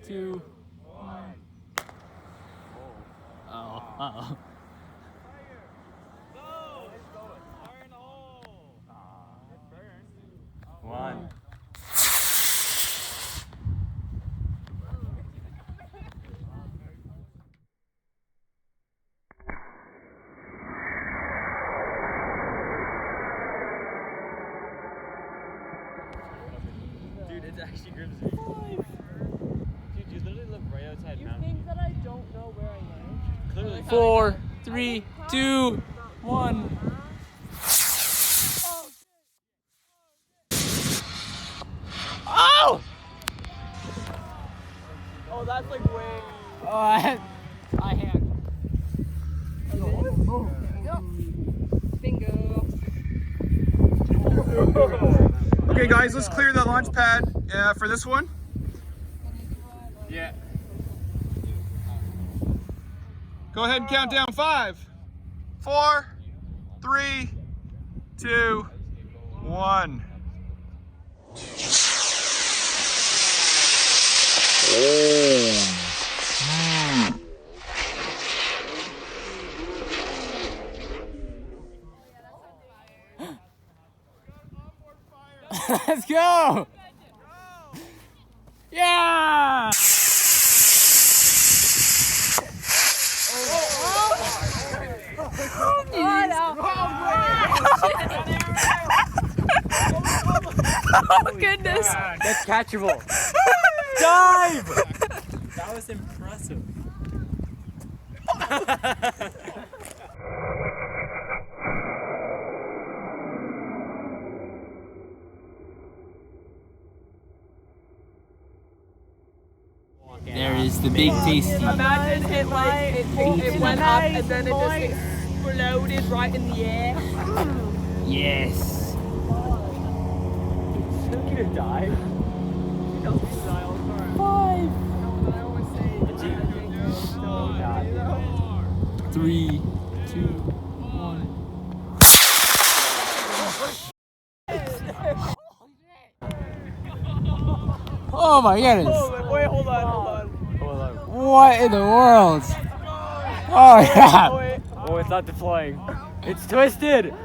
2, 1. Uh-oh. Uh-oh. One. Dude, it's actually Grimsby. Dude, you literally live right outside You mountain. think that I don't know where I live? Clearly. 4, 3, 2, 1. Oh! Oh, that's like way. Oh, I had. Bingo. Okay, guys, let's clear the launch pad for this one. Yeah. Go ahead and count down 5, 4, 3, 2, 1. Let's go! Yeah! Oh goodness. That's catchable. Dive! That was impressive. There is the big tasty. Imagine it like it went up and then it just exploded right in the air. Yes. Still gonna die. 5. 3, 2, 1. Oh my goodness. Wait, hold on. What in the world? Oh yeah. Oh, it's not deploying. It's twisted. Dude,